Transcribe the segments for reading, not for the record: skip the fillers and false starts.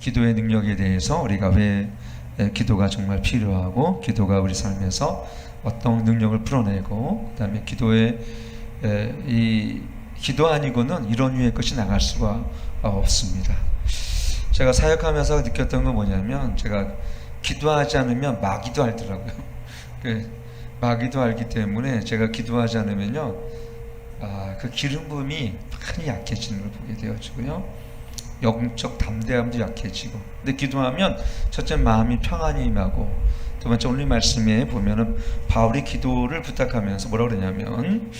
기도의 능력에 대해서 우리가 왜 기도가 정말 필요하고 기도가 우리 삶에서 어떤 능력을 풀어내고 그다음에 기도의 이 기도 아니고는 이런 유의 것이 나갈 수가 없습니다. 제가 사역하면서 느꼈던 건 뭐냐면 제가 기도하지 않으면 마귀도 알더라고요. 마귀도 알기 때문에 제가 기도하지 않으면요 그 기름 부음이 많이 약해지는 걸 보게 되어지고요. 영적 담대함도 약해지고. 근데 기도하면 첫째 마음이 평안이 임하고, 두 번째 오늘 말씀에 보면은 바울이 기도를 부탁하면서 뭐라 그러냐면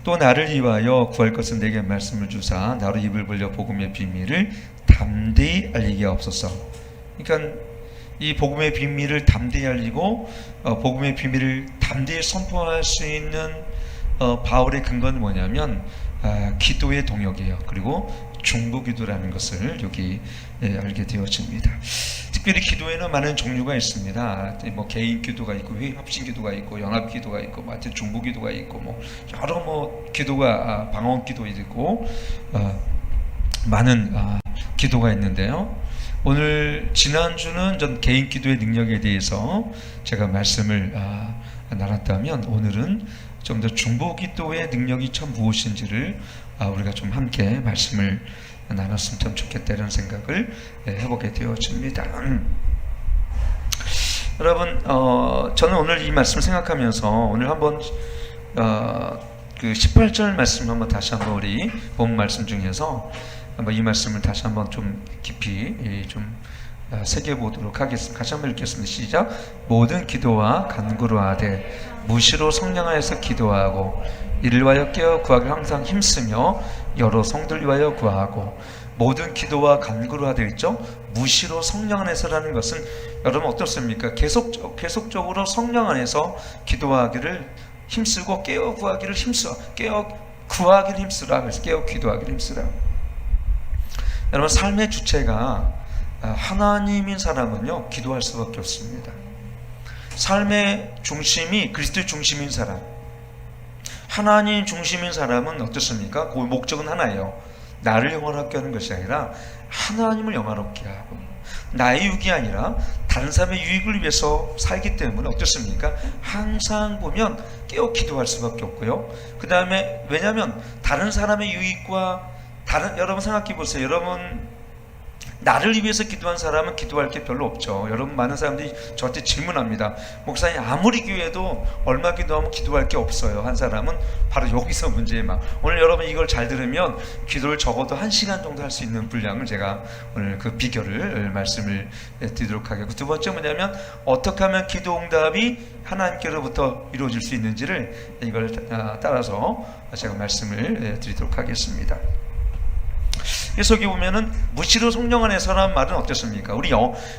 또 나를 위하여 구할 것은 내게 말씀을 주사 나로 입을 벌려 복음의 비밀을 담대히 알리게 하옵소서. 그러니까 이 복음의 비밀을 담대히 알리고 복음의 비밀을 담대히 선포할 수 있는 바울의 근거는 뭐냐면 기도의 동역이에요. 그리고 중보기도라는 것을 여기 알게 되어집니다. 특별히 기도에는 많은 종류가 있습니다. 뭐 개인 기도가 있고 합심 기도가 있고 연합 기도가 있고 뭐 하여튼 중보기도가 있고 뭐 여러 뭐 기도가 방언 기도 있고 많은 기도가 있는데요. 오늘 지난주는 전 개인 기도의 능력에 대해서 제가 말씀을 나눴다면 오늘은 좀 더 중보기도의 능력이 참 무엇인지를 우리가 좀 함께 말씀을 나눴으면 참 좋겠다는 생각을 해보게 되어집니다. 여러분, 저는 오늘 이 말씀을 생각하면서 오늘 한번 그 18절 말씀 한번 다시 한번 우리 본 말씀 중에서 한번 이 말씀을 다시 한번 좀 깊이 좀 새겨보도록 하겠습니다. 같이 한번 읽겠습니다. 시작. 모든 기도와 간구로 하되 무시로 성령하여서 기도하고 이를 위하여 깨어 구하기 항상 힘쓰며 여러 성들 위하여 구하고. 모든 기도와 간구로 하되 있죠. 무시로 성령 안에서라는 것은 여러분 어떻습니까? 계속적으로 성령 안에서 기도하기를 힘쓰고 깨어 구하기를 힘써. 깨어 구하기를 힘쓰라. 그래서 깨어 기도하기를 힘쓰라. 여러분 삶의 주체가 하나님인 사람은요 기도할 수밖에 없습니다. 삶의 중심이 그리스도 중심인 사람, 하나님 중심인 사람은 어떻습니까? 그 목적은 하나예요. 나를 영화롭게 하는 것이 아니라 하나님을 영화롭게 하고 나의 유익이 아니라 다른 사람의 유익을 위해서 살기 때문에 어떻습니까? 항상 보면 깨어 기도할 수밖에 없고요. 그 다음에 왜냐하면 다른 사람의 유익과 여러분 생각해 보세요. 여러분 나를 위해서 기도한 사람은 기도할 게 별로 없죠. 여러분 많은 사람들이 저한테 질문합니다. 목사님 아무리 기도해도 얼마 기도하면 기도할 게 없어요. 한 사람은 바로 여기서 문제예요. 오늘 여러분 이걸 잘 들으면 기도를 적어도 1시간 정도 할 수 있는 분량을 제가 오늘 그 비결을 말씀을 드리도록 하겠고, 두 번째 뭐냐면 어떻게 하면 기도 응답이 하나님께로부터 이루어질 수 있는지를 이걸 따라서 제가 말씀을 드리도록 하겠습니다. 그래서 여기 보면은 무시로 성령 안에서라는 말은 어떻습니까? 우리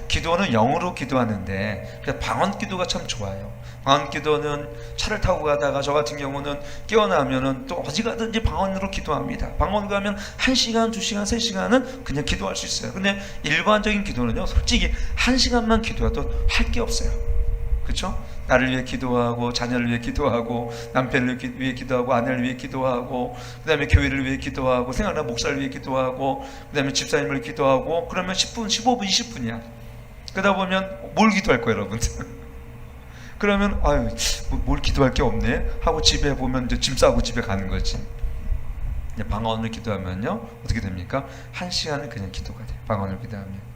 기도는 영으로 기도하는데 방언 기도가 참 좋아요. 방언 기도는 차를 타고 가다가 저 같은 경우는 깨어나면은 또 어디 가든지 방언으로 기도합니다. 방언 가면 1시간, 2시간, 3시간은 그냥 기도할 수 있어요. 근데 일반적인 기도는요 솔직히 1시간만 기도해도 할 게 없어요. 그렇죠? 나를 위해 기도하고 자녀를 위해 기도하고 남편을 위해 기도하고 아내를 위해 기도하고 그 다음에 교회를 위해 기도하고 생각나 목사를 위해 기도하고 그 다음에 집사님을 기도하고 그러면 10분, 15분, 20분이야. 그러다 보면 뭘 기도할 거예요 여러분? 그러면 아유 뭘 기도할 게 없네 하고 집에 보면 이제 짐 싸고 집에 가는 거지. 방언을 기도하면요 어떻게 됩니까? 1시간은 그냥 기도가 돼요. 방언을 기도하면.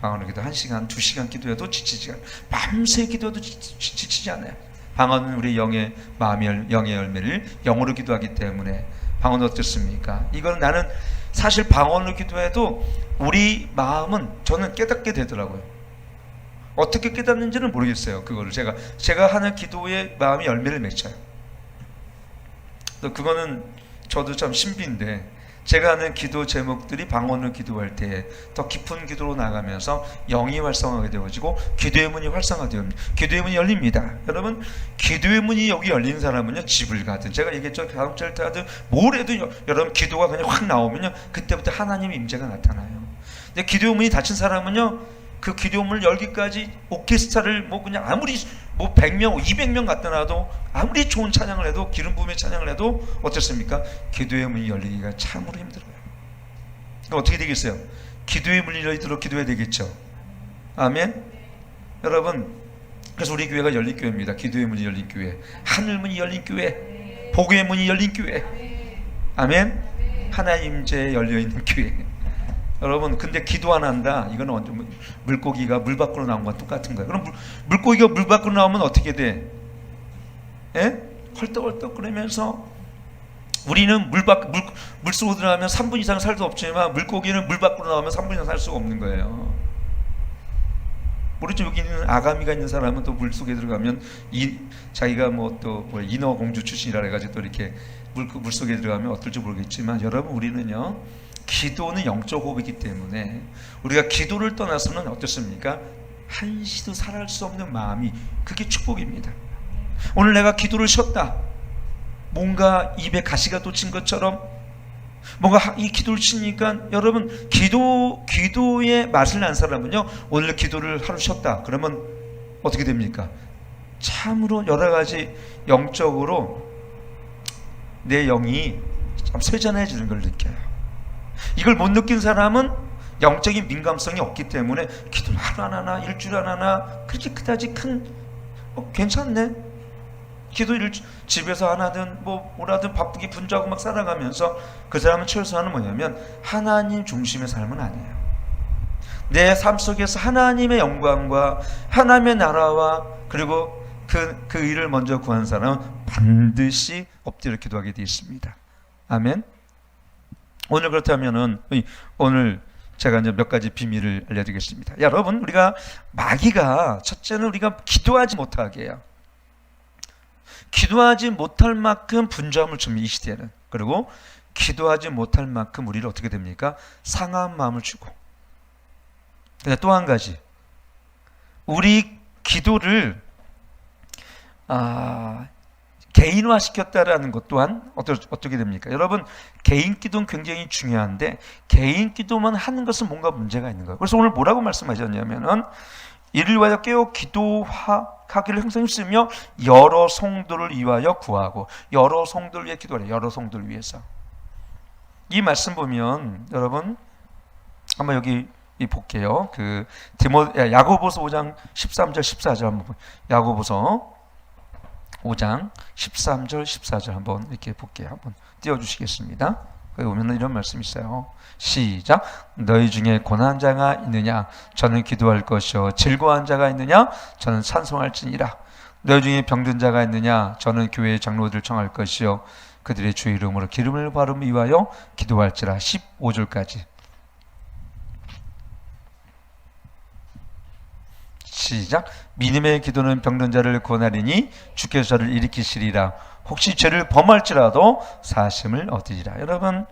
방언을 기도 1시간, 2시간 기도해도 지치지 않아요. 밤새 기도해도 지치지 않아요. 방언은 우리 영의 마음의 영의 열매를 영으로 기도하기 때문에. 방언은 어떻습니까? 이건 나는 사실 방언으로 기도해도 우리 마음은 저는 깨닫게 되더라고요. 어떻게 깨닫는지는 모르겠어요. 그거를 제가 하는 기도의 마음이 열매를 맺혀요. 또 그거는 저도 참 신비인데, 제가 하는 기도 제목들이 방언을 기도할 때 더 깊은 기도로 나가면서 영이 활성화가 되어지고 기도의 문이 활성화되옵니다. 기도의 문이 열립니다. 여러분 기도의 문이 여기 열린 사람은요 집을 가든 제가 얘기했죠 자동차를 타든 뭘 해도 여러분 기도가 그냥 확 나오면요 그때부터 하나님의 임재가 나타나요. 근데 기도의 문이 닫힌 사람은요 그 기도의 문을 열기까지 오케스트라를 뭐 그냥 아무리 뭐 100명, 200명 갖다 놔도 아무리 좋은 찬양을 해도 기름 부음의 찬양을 해도 어떻습니까? 기도의 문이 열리기가 참으로 힘들어요. 그럼 어떻게 되겠어요? 기도의 문이 열리도록 기도해야 되겠죠. 아멘. 여러분, 그래서 우리 교회가 열린 교회입니다. 기도의 문이 열린 교회, 하늘 문이 열린 교회, 복의 문이 열린 교회. 아멘. 하나님 제 열려있는 교회. 여러분, 근데 기도 안 한다, 이거는 언제 물고기가 물 밖으로 나온 거와 똑같은 거예요. 그럼 물고기가 물 밖으로 나오면 어떻게 돼? 예? 헐떡헐떡 그러면서 우리는 물속으로 들어가면 3분 이상 살 수 없지만 물고기는 물 밖으로 나오면 3분 이상 살 수가 없는 거예요. 모르죠. 여기 있는 아가미가 있는 사람은 또 물속에 들어가면 자기가 인어공주 출신이라 해가지고 또 이렇게 물속에 들어가면 어떨지 모르겠지만, 여러분, 우리는요, 기도는 영적 호흡이기 때문에 우리가 기도를 떠나서는 어떻습니까? 한시도 살아갈 수 없는 마음이, 그게 축복입니다. 오늘 내가 기도를 쉬었다, 뭔가 입에 가시가 돋친 것처럼 뭔가 이 기도를 치니까, 여러분, 기도의 맛을 난 사람은요, 오늘 기도를 하루 쉬었다 그러면 어떻게 됩니까? 참으로 여러 가지 영적으로 내 영이 참 쇠잔해지는 걸 느껴요. 이걸 못 느낀 사람은 영적인 민감성이 없기 때문에 기도를 하루 안 하나 일주일 안 하나 그렇게 그다지 괜찮네, 기도를 집에서 안 하든 뭐라든 바쁘게 분주하고 막 살아가면서, 그 사람은 최소한은 뭐냐면 하나님 중심의 삶은 아니에요. 내 삶 속에서 하나님의 영광과 하나님의 나라와 그리고 그 일을 먼저 구한 사람은 반드시 엎드려 기도하게 되어 있습니다. 아멘. 오늘 그렇다면은 오늘 제가 이제 몇 가지 비밀을 알려드리겠습니다. 여러분, 우리가 마귀가 첫째는 우리가 기도하지 못하게 해요. 기도하지 못할 만큼 분주함을 줍니다, 이 시대에는. 그리고 기도하지 못할 만큼 우리를 어떻게 됩니까? 상한 마음을 주고. 또 한 가지, 우리 기도를 개인화시켰다라는 것 또한 어떻게 됩니까? 여러분, 개인 기도는 굉장히 중요한데 개인 기도만 하는 것은 뭔가 문제가 있는 거예요. 그래서 오늘 뭐라고 말씀하셨냐면은, 이를 위하여 깨어 기도하기를 항상 힘쓰며 여러 성도를 위하여 구하고, 여러 성도를 위해 기도하래. 여러 성도를 위해서. 이 말씀 보면 여러분 한번 여기 볼게요. 야고보서 5장 13절 14절 한번 야고보서 5장 13절 14절 한번 이렇게 볼게요. 한번 띄워주시겠습니다. 거기 보면 이런 말씀이 있어요. 시작. 너희 중에 고난한 자가 있느냐? 저는 기도할 것이요. 즐거워한 자가 있느냐? 저는 찬송할지니라. 너희 중에 병든 자가 있느냐? 저는 교회의 장로들 청할 것이요. 그들의 주 이름으로 기름을 바르기 위하여 기도할지라. 15절까지. 시작. 믿음의 기도는 병든 자를 구원하리니 주께서 저를 일으키시리라. 혹시 죄를 범할지라도 사심을 얻으리라. 여러분,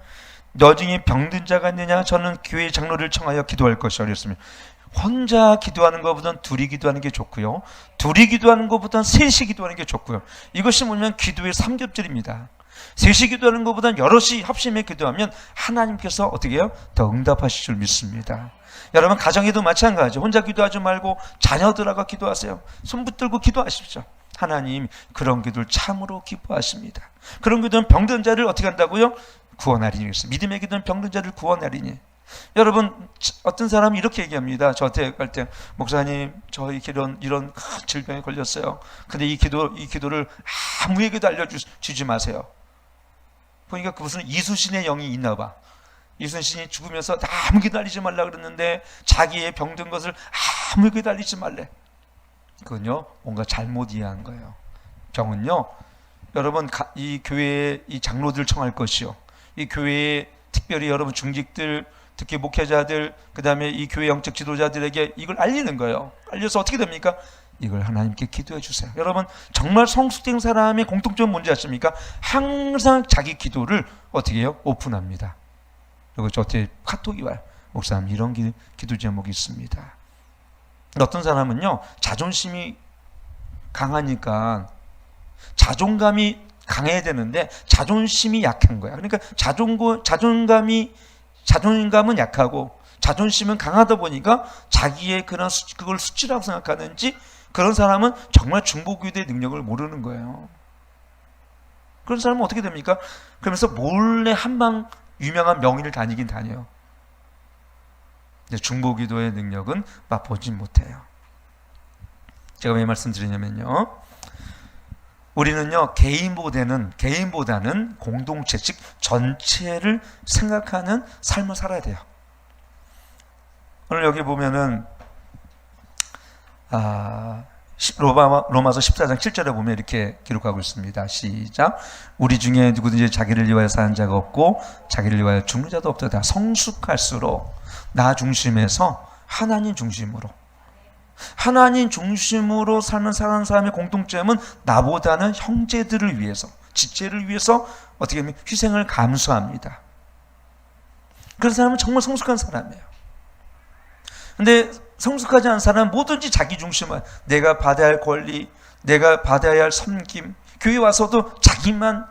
너 중에 병든 자가 있느냐? 저는 교회 장로를 청하여 기도할 것이라 그랬습니다. 혼자 기도하는 것보다는 둘이 기도하는 게 좋고요, 둘이 기도하는 것보다는 셋이 기도하는 게 좋고요. 이것이 뭐냐면 기도의 삼겹질입니다. 셋이 기도하는 것보다는 여럿이 합심해 기도하면 하나님께서 어떻게 해요? 더 응답하실 줄 믿습니다. 여러분, 가정에도 마찬가지죠. 혼자 기도하지 말고 자녀들하고 기도하세요. 손 붙들고 기도하십시오. 하나님 그런 기도를 참으로 기뻐하십니다. 그런 기도는 병든 자를 어떻게 한다고요? 구원하리니. 믿음의 기도는 병든 자를 구원하리니. 여러분, 어떤 사람이 이렇게 얘기합니다. 저한테 갈 때, 목사님, 저 이런 큰 질병에 걸렸어요. 근데 이 기도를 아무에게도 알려주지 마세요. 보니까 그 무슨 이순신의 영이 있나 봐. 이순신이 죽으면서 아무에게도 알리지 말라 그랬는데 자기의 병든 것을 아무에게도 알리지 말래. 그건요, 뭔가 잘못 이해한 거예요. 병은요, 여러분, 이 교회의 이 장로들 청할 것이요, 이 교회에 특별히 여러분 중직들, 특히 목회자들, 그 다음에 이 교회 영적 지도자들에게 이걸 알리는 거예요. 알려서 어떻게 됩니까? 이걸 하나님께 기도해 주세요. 여러분, 정말 성숙된 사람의 공통점은 뭔지 아십니까? 항상 자기 기도를 어떻게 해요? 오픈합니다. 그리고 저한테 카톡이 와요. 목사님, 이런 기도 제목이 있습니다. 어떤 사람은요, 자존심이 강하니까 자존감이 강해야 되는데 자존심이 약한 거야. 그러니까 자존감은 약하고 자존심은 강하다 보니까 자기의 그걸 수치라고 생각하는지, 그런 사람은 정말 중보기도의 능력을 모르는 거예요. 그런 사람은 어떻게 됩니까? 그러면서 몰래 한방 유명한 명의를 다니긴 다녀요. 중보기도의 능력은 맛보지 못해요. 제가 왜 말씀드리냐면요, 우리는요 개인보다는 공동체, 즉 전체를 생각하는 삶을 살아야 돼요. 오늘 여기 보면은 로마서 14장 7절에 보면 이렇게 기록하고 있습니다. 시작. 우리 중에 누구든지 자기를 위하여 사는 자가 없고 자기를 위하여 죽는 자도 없도다. 성숙할수록 나 중심에서 하나님 중심으로 삶을 사는 사람의 공통점은 나보다는 형제들을 위해서, 지체를 위해서 어떻게 하면 희생을 감수합니다. 그런 사람은 정말 성숙한 사람이에요. 근데 성숙하지 않은 사람은 뭐든지 자기 중심만, 내가 받아야 할 권리, 내가 받아야 할 섬김, 교회 와서도 자기만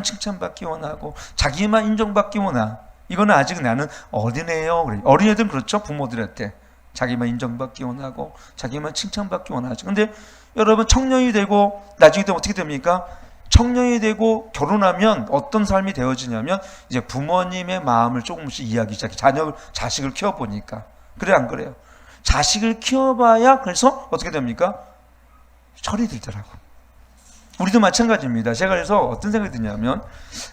칭찬받기 원하고 자기만 인정받기 원하. 이거는 아직 나는 어린애예요. 그래. 어린애들은 그렇죠. 부모들한테 자기만 인정받기 원하고 자기만 칭찬받기 원하죠. 근데 여러분 청년이 되고 나중에 되면 어떻게 됩니까? 청년이 되고 결혼하면 어떤 삶이 되어지냐면 이제 부모님의 마음을 조금씩 이해하기 시작해. 자식을 키워보니까. 그래 안 그래요? 자식을 키워봐야 그래서 어떻게 됩니까? 철이 들더라고. 우리도 마찬가지입니다. 제가 그래서 어떤 생각이 드냐면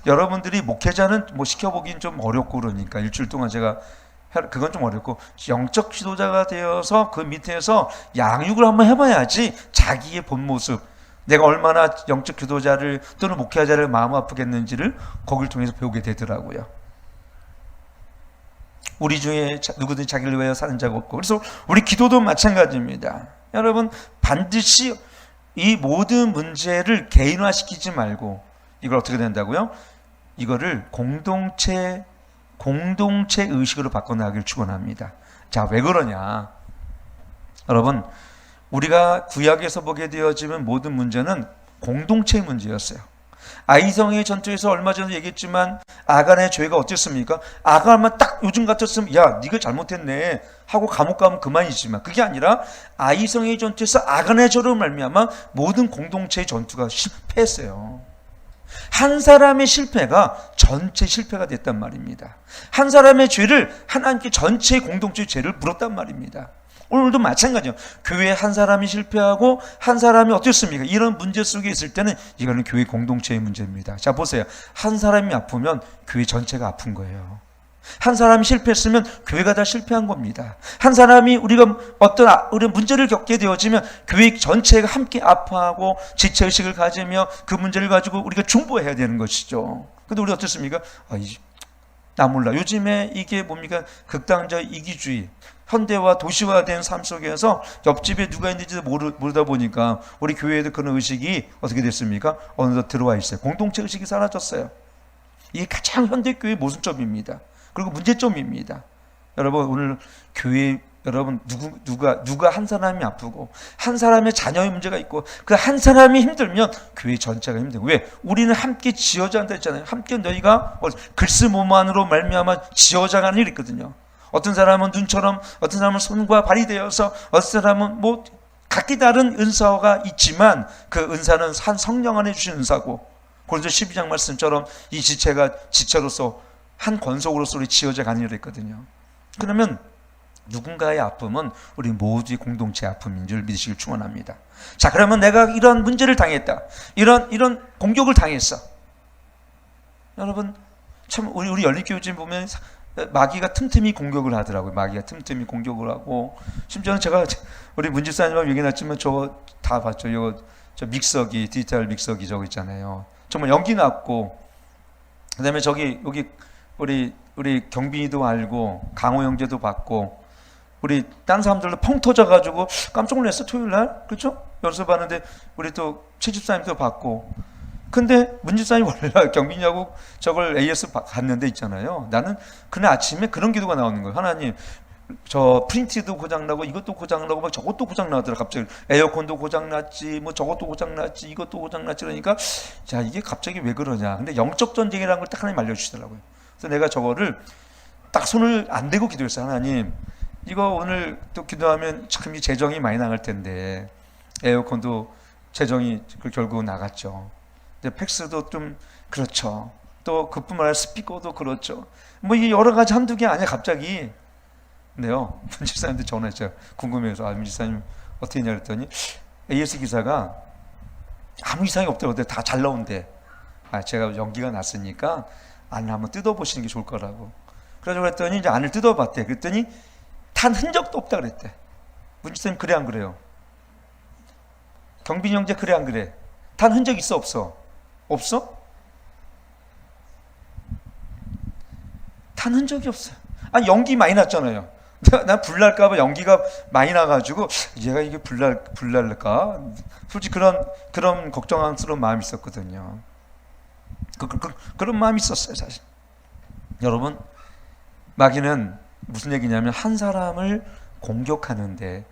여러분들이 목회자는 뭐 시켜보긴 좀 어렵고 그러니까 일주일 동안 제가 그건 좀 어렵고 영적 지도자가 되어서 그 밑에서 양육을 한번 해봐야지 자기의 본 모습, 내가 얼마나 영적 지도자를 또는 목회자를 마음 아프겠는지를 거기를 통해서 배우게 되더라고요. 우리 중에 누구든지 자기를 위하여 사는 자가 없고, 그래서 우리 기도도 마찬가지입니다. 여러분 반드시 이 모든 문제를 개인화시키지 말고 이걸 어떻게 된다고요? 이거를 공동체 의식으로 바꿔나가길 축원합니다. 자, 왜 그러냐? 여러분, 우리가 구약에서 보게 되어지는 모든 문제는 공동체의 문제였어요. 아이성의 전투에서 얼마 전에 얘기했지만 아간의 죄가 어땠습니까? 아간만 딱 요즘 같았으면 야, 네가 잘못했네 하고 감옥 가면 그만이지만 그게 아니라 아이성의 전투에서 아간의 죄로 말미암아 모든 공동체의 전투가 실패했어요. 한 사람의 실패가 전체 실패가 됐단 말입니다. 한 사람의 죄를 하나님께 전체 공동체의 죄를 물었단 말입니다. 오늘도 마찬가지예요. 교회 한 사람이 실패하고 한 사람이 어떻습니까? 이런 문제 속에 있을 때는 이거는 교회 공동체의 문제입니다. 자, 보세요. 한 사람이 아프면 교회 전체가 아픈 거예요. 한 사람이 실패했으면 교회가 다 실패한 겁니다. 한 사람이 우리가 우리 문제를 겪게 되어지면 교회 전체가 함께 아파하고 지체의식을 가지며 그 문제를 가지고 우리가 중보해야 되는 것이죠. 근데 우리 어떻습니까? 나 몰라. 요즘에 이게 뭡니까? 극단적 이기주의, 현대화, 도시화된 삶 속에서 옆집에 누가 있는지 모르다 보니까 우리 교회에도 그런 의식이 어떻게 됐습니까? 어느덧 들어와 있어요. 공동체 의식이 사라졌어요. 이게 가장 현대교회의 모순점입니다. 그리고 문제점입니다. 여러분, 오늘 교회 여러분 누가 한 사람이 아프고 한 사람의 자녀의 문제가 있고 그 한 사람이 힘들면 교회 전체가 힘들고, 왜? 우리는 함께 지어자한다 했잖아요. 함께 너희가 글쓰몸만으로 말미암아 지어자가는 일이 있거든요. 어떤 사람은 눈처럼, 어떤 사람은 손과 발이 되어서, 어떤 사람은 뭐 각기 다른 은사가 있지만 그 은사는 한 성령 안에 주신 은사고, 고린도 12장 말씀처럼 이 지체가 지체로서 한 권속으로서 우리 지어져 가는 일이 있거든요. 그러면 누군가의 아픔은 우리 모두의 공동체 아픔인 줄 믿으시길 축원합니다. 자, 그러면 내가 이런 문제를 당했다, 이런 공격을 당했어. 여러분 참 우리 열린교회진 보면 마귀가 틈틈이 공격을 하더라고요. 마귀가 틈틈이 공격을 하고, 심지어는 제가 우리 문집사님하고 얘기했지만 저거 다 봤죠. 이거 저 믹서기, 디지털 믹서기 저거 있잖아요. 정말 연기 났고, 그다음에 여기 우리 경빈이도 알고 강호 형제도 봤고 우리 딴 사람들도 펑 터져가지고 깜짝 놀랐어. 토요일날, 그렇죠? 연습하는데 우리 또 최집사님도 봤고. 근데 문집사님 원래 경빈이하고 저걸 AS 갔는데 있잖아요. 나는 그날 아침에 그런 기도가 나오는 거예요. 하나님, 저 프린트도 고장나고 이것도 고장나고 막 저것도 고장나더라. 갑자기 에어컨도 고장났지, 뭐 저것도 고장났지, 이것도 고장났지. 그러니까 자, 이게 갑자기 왜 그러냐. 근데 영적 전쟁이라는 걸 딱 하나님 알려주시더라고요. 그래서 내가 저거를 딱 손을 안 대고 기도했어요. 하나님, 이거 오늘 또 기도하면 참 이 재정이 많이 나갈 텐데, 에어컨도 재정이 결국 나갔죠. 근데 팩스도 좀 그렇죠. 또 그뿐만 아니라 스피커도 그렇죠. 뭐 이게 여러 가지 한두 개 아니야. 갑자기 근데요, 문집사님한테 전화했어요. 궁금해서. 문집사님 어떻게 했냐 그랬더니 AS 기사가 아무 이상이 없더라고요. 다 잘 나온대. 제가 연기가 났으니까 안을 한번 뜯어보시는 게 좋을 거라고. 그래서 그랬더니 이제 안을 뜯어봤대. 그랬더니 탄 흔적도 없다 그랬대. 문집사님 그래 안 그래요? 경빈이 형제 그래 안 그래? 탄 흔적 있어 없어? 없어? 탄 흔적이 없어요. 연기 많이 났잖아요. 난 불날까봐 연기가 많이 나가지고 얘가 이게 불날까? 솔직히 그런 걱정스러운 마음이 있었거든요. 그런 마음이 있었어요, 사실. 여러분, 마귀는 무슨 얘기냐면 한 사람을 공격하는데,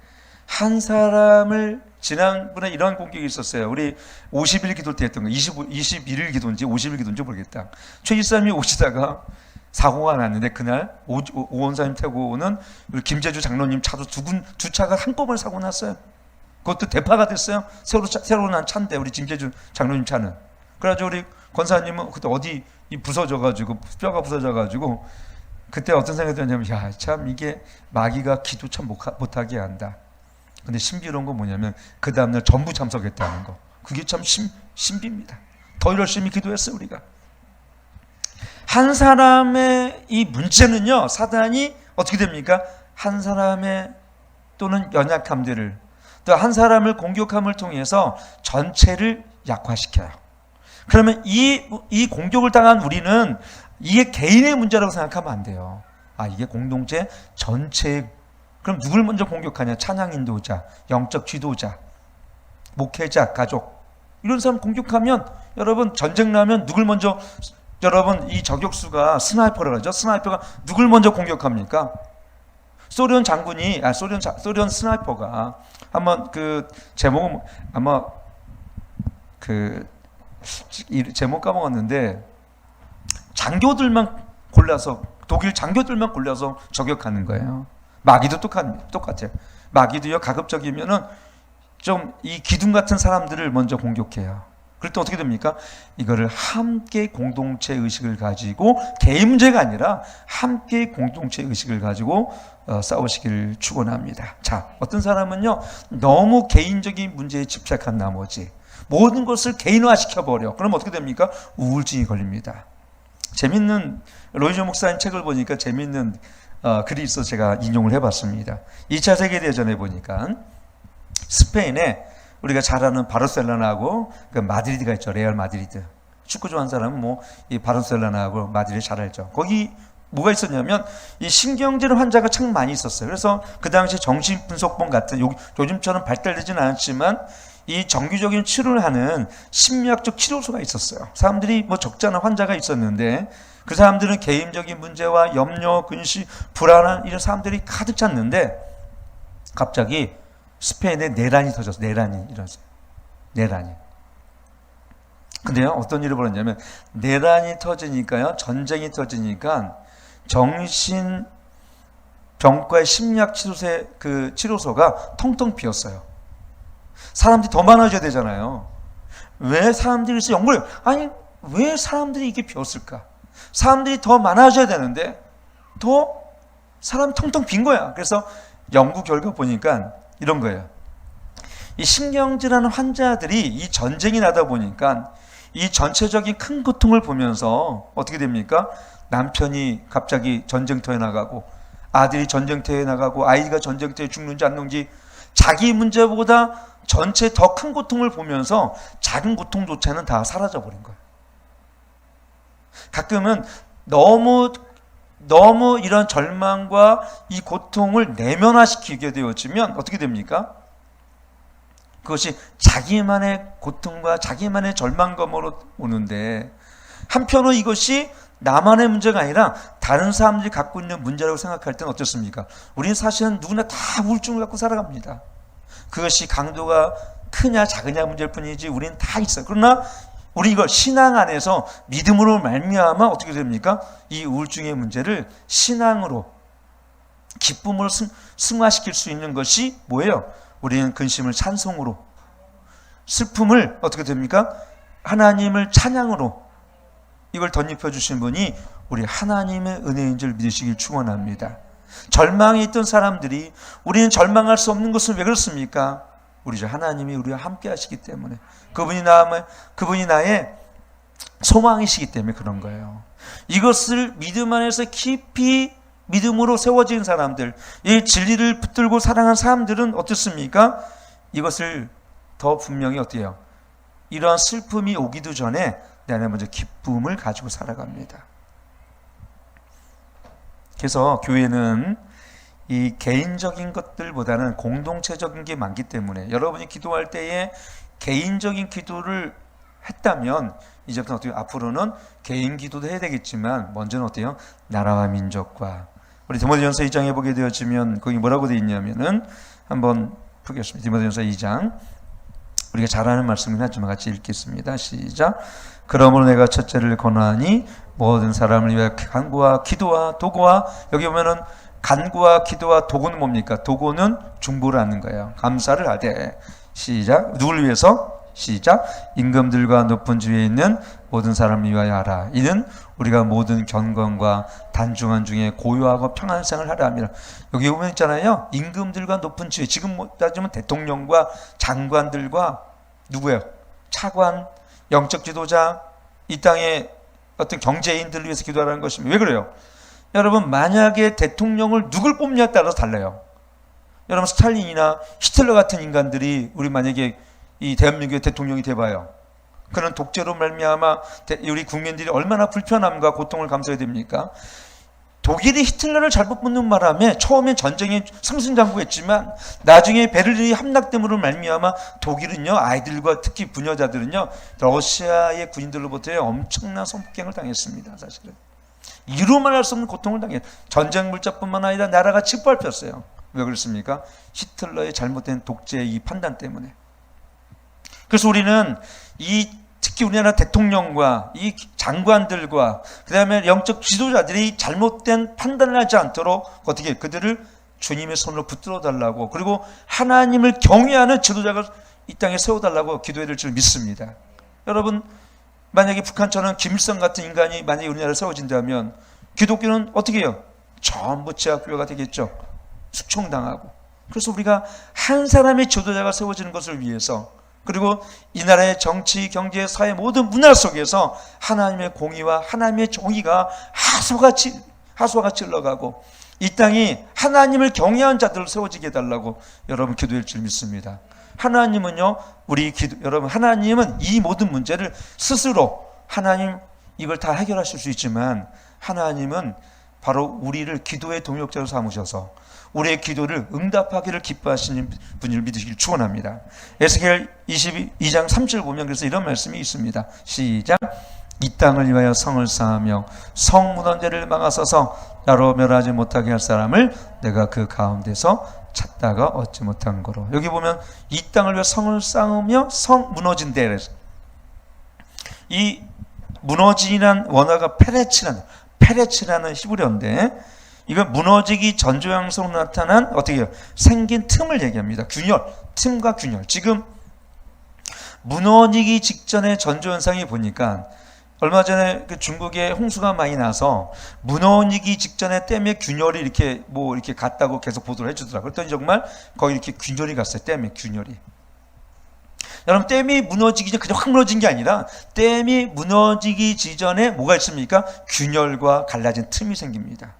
한 사람을 지난번에 이런 공격이 있었어요. 우리 50일 기도 때 했던 거, 21일 기도인지 50일 기도인지 모르겠다. 최 집사님이 오시다가 사고가 났는데 그날 오원사님 태고 오는 우리 김재주 장로님 차도 두 차가 한꺼번에 사고 났어요. 그것도 대파가 됐어요. 새로 난 차인데 우리 김재주 장로님 차는. 그래가지고 우리 권사님은 그때 어디 부서져가지고 뼈가 부서져가지고 그때 어떤 생각이 들었냐면 야, 참 이게 마귀가 기도 참 못하게 한다. 근데 신비로운 건 뭐냐면 그 다음날 전부 참석했다는 거. 그게 참 신비입니다. 더 열심히 기도했어요 우리가. 한 사람의 이 문제는요, 사단이 어떻게 됩니까? 한 사람의 또는 연약함들을, 또 한 사람을 공격함을 통해서 전체를 약화시켜요. 그러면 이 공격을 당한 우리는 이게 개인의 문제라고 생각하면 안 돼요. 이게 공동체 전체. 그럼 누굴 먼저 공격하냐? 찬양 인도자, 영적 지도자, 목회자, 가족, 이런 사람 공격하면 여러분 전쟁 나면 누굴 먼저, 여러분 이 저격수가 스나이퍼라고 하죠. 스나이퍼가 누굴 먼저 공격합니까? 소련 장군이 소련 스나이퍼가 한번 그 제목은 아마 그 제목 까먹었는데 장교들만 골라서, 독일 장교들만 골라서 저격하는 거예요. 마귀도 똑같아요. 마귀도요, 가급적이면은 좀 이 기둥 같은 사람들을 먼저 공격해요. 그럴 때 어떻게 됩니까? 이거를 함께 공동체 의식을 가지고, 개인 문제가 아니라 함께 공동체 의식을 가지고 싸우시기를 축원합니다. 자, 어떤 사람은요, 너무 개인적인 문제에 집착한 나머지 모든 것을 개인화시켜버려. 그럼 어떻게 됩니까? 우울증이 걸립니다. 재밌는 로이저 목사님 책을 보니까 재밌는 글이 있어서 제가 인용을 해봤습니다. 2차 세계대전에 보니까 스페인에 우리가 잘 아는 바르셀로나하고 그 마드리드가 있죠. 레알 마드리드. 축구 좋아하는 사람은 이 바르셀로나하고 마드리드 잘 알죠. 거기 뭐가 있었냐면 이 신경질 환자가 참 많이 있었어요. 그래서 그 당시 정신분석본 같은 요즘처럼 발달되지는 않았지만 이 정기적인 치료를 하는 심리학적 치료소가 있었어요. 사람들이 적지 않은 환자가 있었는데 그 사람들은 개인적인 문제와 염려, 근심, 불안한 이런 사람들이 가득 찼는데 갑자기 스페인에 내란이 터졌어요. 내란이 일어났어요. 내란이. 근데요, 어떤 일이 벌어졌냐면 내란이 터지니까요, 전쟁이 터지니까 정신병과의 심리학 치료소가 텅텅 비었어요. 사람들이 더 많아져야 되잖아요. 왜 사람들이 왜 사람들이 이게 비었을까? 사람들이 더 많아져야 되는데 더 사람이 텅텅 빈 거야. 그래서 연구 결과 보니까 이런 거예요. 이 신경질환 환자들이 이 전쟁이 나다 보니까 이 전체적인 큰 고통을 보면서 어떻게 됩니까? 남편이 갑자기 전쟁터에 나가고, 아들이 전쟁터에 나가고, 아이가 전쟁터에 죽는지 안 죽는지, 자기 문제보다 전체 더 큰 고통을 보면서 작은 고통조차는 다 사라져버린 거예요. 가끔은 너무 이런 절망과 이 고통을 내면화시키게 되어지면 어떻게 됩니까? 그것이 자기만의 고통과 자기만의 절망감으로 오는데, 한편으로 이것이 나만의 문제가 아니라 다른 사람들이 갖고 있는 문제라고 생각할 때는 어떻습니까? 우리는 사실은 누구나 다 우울증을 갖고 살아갑니다. 그것이 강도가 크냐 작으냐 문제일 뿐이지 우리는 다 있어요. 그러나 우리 이걸 신앙 안에서 믿음으로 말미암아 어떻게 됩니까? 이 우울증의 문제를 신앙으로, 기쁨으로 승화시킬 수 있는 것이 뭐예요? 우리는 근심을 찬송으로, 슬픔을 어떻게 됩니까? 하나님을 찬양으로, 이걸 덧입혀 주신 분이 우리 하나님의 은혜인 줄 믿으시길 축원합니다. 절망에 있던 사람들이 우리는 절망할 수 없는 것은 왜 그렇습니까? 우리 주 하나님이 우리와 함께 하시기 때문에, 그분이 나의 소망이시기 때문에 그런 거예요. 이것을 믿음 안에서 깊이 믿음으로 세워진 사람들, 이 진리를 붙들고 사랑한 사람들은 어떻습니까? 이것을 더 분명히 어때요? 이러한 슬픔이 오기도 전에 내 안에 먼저 기쁨을 가지고 살아갑니다. 그래서 교회는 이 개인적인 것들보다는 공동체적인 게 많기 때문에, 여러분이 기도할 때에 개인적인 기도를 했다면 이제부터 어떻게 앞으로는 개인 기도도 해야 되겠지만 먼저는 어때요? 나라와 민족과, 우리 디모데전서 2장에 보게 되어지면 거기 뭐라고 되어 있냐면은 한번 보겠습니다. 디모데전서 2장, 우리가 잘 아는 말씀이긴 하지만 같이 읽겠습니다. 시작. 그러므로 내가 첫째를 권하니 모든 사람을 위하여 간구와 기도와 도구와, 여기 보면은 간구와 기도와 도구는 뭡니까? 도구는 중보를 하는 거예요. 감사를 하되. 시작. 누구를 위해서? 시작. 임금들과 높은 주위에 있는 모든 사람을 위하여 하라. 이는 우리가 모든 경건과 단중한 중에 고요하고 평안한 생을 하라 함이라. 여기 보면 있잖아요. 임금들과 높은 주위, 지금 뭐 따지면 대통령과 장관들과 누구예요? 차관, 영적 지도자, 이 땅의 어떤 경제인들을 위해서 기도하라는 것입니다. 왜 그래요? 여러분, 만약에 대통령을 누굴 뽑냐에 따라서 달라요. 여러분, 스탈린이나 히틀러 같은 인간들이 우리 만약에 이 대한민국의 대통령이 돼봐요. 그런 독재로 말미암아 우리 국민들이 얼마나 불편함과 고통을 감수해야 됩니까? 독일이 히틀러를 잘못 뽑는 바람에 처음엔 전쟁에 승승장구했지만 나중에 베를린이 함락됨으로 말미암아 독일은요, 아이들과 특히 부녀자들은요, 러시아의 군인들로부터 엄청난 성폭행을 당했습니다. 사실은 이루 말할 수 없는 고통을 당해요. 전쟁 물자뿐만 아니라 나라가 짓밟혔어요. 왜 그렇습니까? 히틀러의 잘못된 독재의 이 판단 때문에. 그래서 우리는 특히 우리나라 대통령과 이 장관들과 그 다음에 영적 지도자들이 잘못된 판단을 하지 않도록 어떻게 그들을 주님의 손으로 붙들어 달라고, 그리고 하나님을 경외하는 지도자가 이 땅에 세워달라고 기도해야 될 줄 믿습니다. 여러분, 만약에 북한처럼 김일성 같은 인간이 만약에 우리나라에 세워진다면 기독교는 어떻게 해요? 전부 제약교회가 되겠죠. 숙청당하고. 그래서 우리가 한 사람의 지도자가 세워지는 것을 위해서, 그리고 이 나라의 정치, 경제, 사회 모든 문화 속에서 하나님의 공의와 하나님의 정의가 하수같이 흘러가고 이 땅이 하나님을 경외한 자들을 세워지게 해달라고 여러분 기도할 줄 믿습니다. 하나님은요, 여러분, 하나님은 이 모든 문제를 스스로, 하나님 이걸 다 해결하실 수 있지만 하나님은 바로 우리를 기도의 동역자로 삼으셔서 우리의 기도를 응답하기를 기뻐하시는 분을 믿으시길 축원합니다. 에스겔 22장 3절 보면 그래서 이런 말씀이 있습니다. 시작. 이 땅을 위하여 성을 쌓으며 성 문헌대를 막아서서 나로 멸하지 못하게 할 사람을 내가 그 가운데서 찾다가 얻지 못한 거로. 여기 보면 이 땅을 위하여 성을 쌓으며 성 무너진 데, 이 무너진이란 원어가 페레치라는 히브리어인데, 이건 무너지기 전조양성으로 나타난 어떻게 해요? 생긴 틈을 얘기합니다. 균열, 틈과 균열. 지금 무너지기 직전의 전조현상이 보니까 얼마 전에 중국에 홍수가 많이 나서 무너지기 직전에 댐에 균열이 이렇게 갔다고 계속 보도를 해주더라고요. 그랬더니 정말 거기 이렇게 균열이 갔어요. 댐에 균열이. 여러분, 댐이 무너지기 전에 그냥 확 무너진 게 아니라 댐이 무너지기 직전에 뭐가 있습니까? 균열과 갈라진 틈이 생깁니다.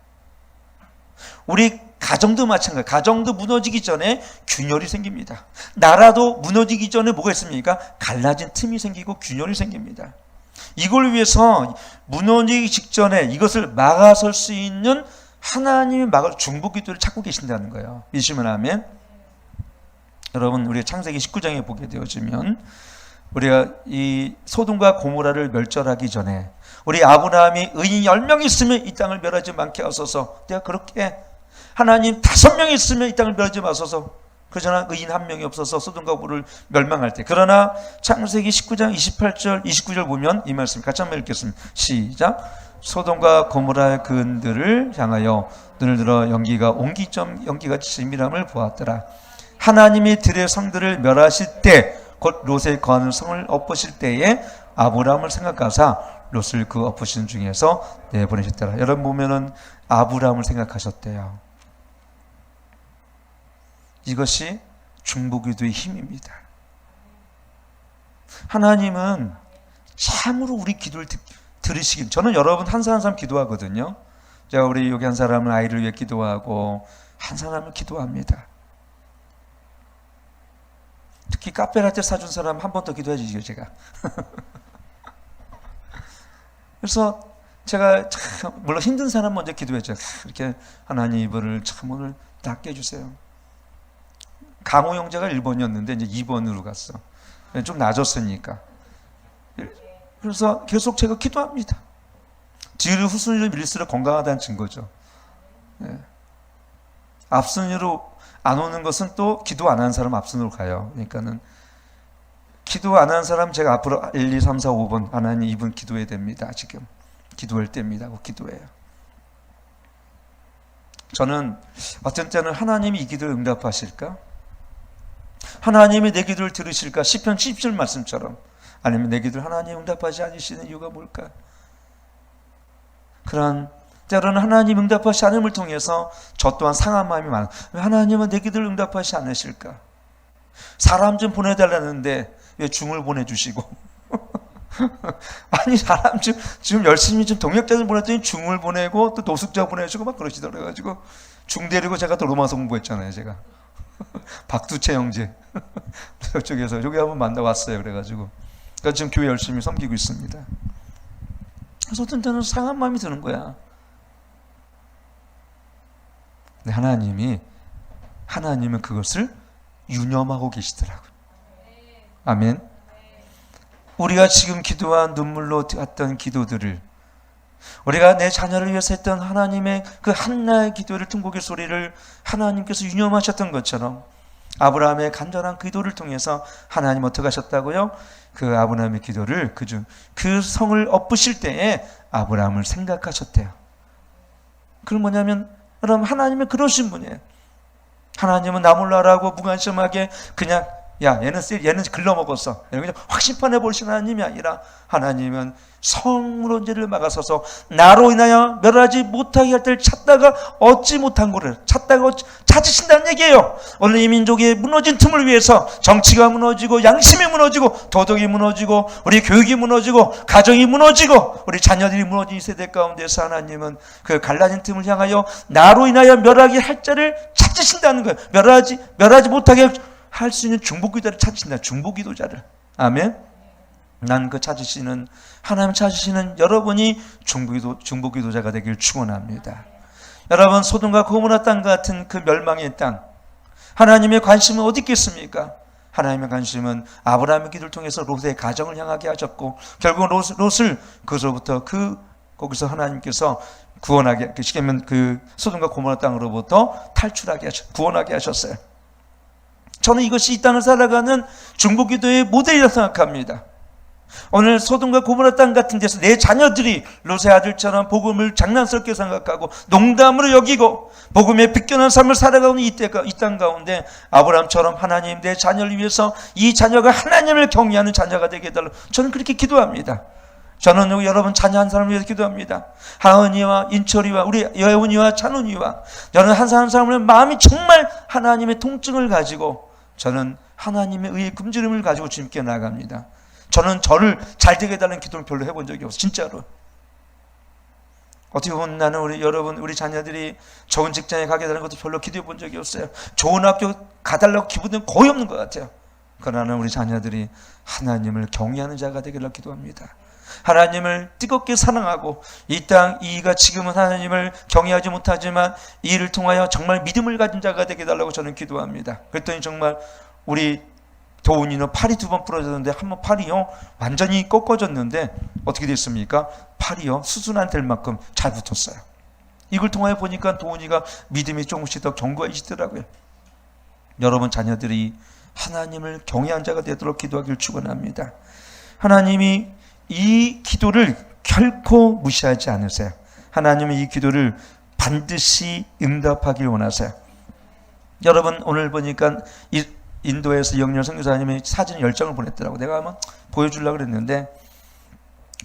우리 가정도 마찬가지예요. 가정도 무너지기 전에 균열이 생깁니다. 나라도 무너지기 전에 뭐가 있습니까? 갈라진 틈이 생기고 균열이 생깁니다. 이걸 위해서 무너지기 직전에 이것을 막아설 수 있는 하나님이 막을 중보기도를 찾고 계신다는 거예요. 믿으시면 아멘. 여러분, 우리가 창세기 19장에 보게 되어지면 우리가 이 소돔과 고모라를 멸절하기 전에 우리 아브라함이 의인 10명이 있으면 이 땅을 멸하지 않게 하소서. 내가 그렇게 하나님 5명이 있으면 이 땅을 멸하지 마소서. 그러나 의인 1명이 없어서 소돔과 고모라를 멸망할 때. 그러나 창세기 19장 28절 29절 보면 이 말씀 같이 한번 읽겠습니다. 시작. 소돔과 고모라의 그들을 향하여 눈을 들어 연기가 연기같이 진밀함을 보았더라. 하나님이 들의 성들을 멸하실 때, 곧 롯의 거하는 성을 엎으실 때에 아브라함을 생각하사 롯을 그 엎으신 중에서 내보내셨더라. 여러분 보면은 아브라함을 생각하셨대요. 이것이 중보기도의 힘입니다. 하나님은 참으로 우리 기도를 들으시길. 저는 여러분 한 사람 한 사람 기도하거든요. 제가 우리 여기 한 사람은 아이를 위해 기도하고 한 사람을 기도합니다. 특히 카페라떼 사준 사람 한 번 더 기도해 주시죠, 제가. 그래서 제가 참 물론 힘든 사람 먼저 기도했죠. 이렇게 하나님 이불을 참 오늘 낫게 해주세요. 강호 형제가 1번이었는데 이제 2번으로 갔어. 좀 나아졌으니까. 그래서 계속 제가 기도합니다. 뒤를 후순위로 밀수록 건강하다는 증거죠. 네. 앞순위로 안 오는 것은 또 기도 안 하는 사람 앞순으로 가요. 그러니까는 기도 안 하는 사람 제가 앞으로 1, 2, 3, 4, 5번 하나님 이분 기도해야 됩니다. 지금 기도할 때입니다 하고 기도해요. 저는 어떤 때는 하나님이 이 기도를 응답하실까? 하나님이 내 기도를 들으실까? 시편 17 말씀처럼. 아니면 내 기도를 하나님 응답하지 않으시는 이유가 뭘까? 그런 때로는 하나님 응답하시 않음을 통해서 저 또한 상한 마음이 많아. 왜 하나님은 내 기도를 응답하시 않으실까? 사람 좀 보내달라는데 왜 중을 보내주시고 아니 사람 지금 열심히 좀 동역자들 보냈더니 중을 보내고 또 노숙자 보내주고 막 그러시더라고요. 그래가지고 중 데리고 제가 또 로마서 공부했잖아요. 제가 박두채 형제 저쪽에서 여기 한번 만나왔어요. 그래가지고 그러니까 지금 교회 열심히 섬기고 있습니다. 그래서 어떤 때는 상한 마음이 드는 거야. 근데 하나님은 그것을 유념하고 계시더라고요. 아멘. 우리가 지금 기도한 눈물로 했던 기도들을, 우리가 내 자녀를 위해서 했던 하나님의 그 한나의 기도를 통곡의 소리를 하나님께서 유념하셨던 것처럼 아브라함의 간절한 기도를 통해서 하나님 어떻게 하셨다고요? 그 아브라함의 기도를 그 성을 엎으실 때에 아브라함을 생각하셨대요. 그건 뭐냐면 여러분 하나님은 그러신 분이에요. 하나님은 나 몰라라고 무관심하게 그냥 얘는 글러먹었어. 그냥 확신판에 보시는 하나님이 아니라 하나님은 성으로 죄를 막아서서 나로 인하여 멸하지 못하게 할 때를 찾다가 얻지 못한 거를 찾다가 찾으신다는 얘기예요. 오늘 이 민족의 무너진 틈을 위해서 정치가 무너지고 양심이 무너지고 도덕이 무너지고 우리 교육이 무너지고 가정이 무너지고 우리 자녀들이 무너진 이 세대 가운데서 하나님은 그 갈라진 틈을 향하여 나로 인하여 멸하게 할 자를 찾으신다는 거예요. 멸하지 못하게 할 수 있는 중보기도자를 찾으신다. 중보기도자를. 아멘. 난 그 찾으시는 하나님 찾으시는 여러분이 중보기도자가 되길 축원합니다. 여러분 소돔과 고모라 땅 같은 그 멸망의 땅, 하나님의 관심은 어디 있겠습니까? 하나님의 관심은 아브라함의 기도를 통해서 롯의 가정을 향하게 하셨고 결국 롯을 그로부터 거기서 하나님께서 구원하게 시키면 그 소돔과 고모라 땅으로부터 탈출하게 구원하게 하셨어요. 저는 이것이 이 땅을 살아가는 중보기도의 모델이라고 생각합니다. 오늘 소돔과 고모라 땅 같은 데서 내 자녀들이 롯의 아들처럼 복음을 장난스럽게 생각하고 농담으로 여기고 복음에 비껴난 삶을 살아가는 이 땅 가운데 아브라함처럼 하나님 내 자녀를 위해서 이 자녀가 하나님을 경외하는 자녀가 되게 해달라고 저는 그렇게 기도합니다. 저는 여러분 자녀 한 사람을 위해서 기도합니다. 하은이와 인철이와 우리 여운이와 찬훈이와 저는 한 사람 한 사람을 마음이 정말 하나님의 통증을 가지고 저는 하나님의 의의 굶주림을 가지고 주님께 나아갑니다. 저는 저를 잘 되게 해달라는 기도를 별로 해본 적이 없어요. 진짜로. 어떻게 보면 나는 우리 자녀들이 좋은 직장에 가게 되는 것도 별로 기도해 본 적이 없어요. 좋은 학교 가달라고 기도는 거의 없는 것 같아요. 그러나 우리 자녀들이 하나님을 경외하는 자가 되기를 기도합니다. 하나님을 뜨겁게 사랑하고 이가 지금은 하나님을 경외하지 못하지만 이 일을 통하여 정말 믿음을 가진 자가 되게 해달라고 저는 기도합니다. 그랬더니 정말 우리 도훈이는 팔이 2번 부러졌는데 한 번 팔이요 완전히 꺾어졌는데 어떻게 됐습니까? 팔이요 수순 안 될 만큼 잘 붙었어요. 이걸 통하여 보니까 도훈이가 믿음이 조금씩 더 견고해지더라고요. 여러분 자녀들이 하나님을 경외한 자가 되도록 기도하기를 축원합니다. 하나님이 이 기도를 결코 무시하지 않으세요. 하나님은 이 기도를 반드시 응답하길 원하세요. 여러분 오늘 보니까 인도에서 영렬 선교사님이 사진 10장을 보냈더라고. 내가 한번 보여주려고 그랬는데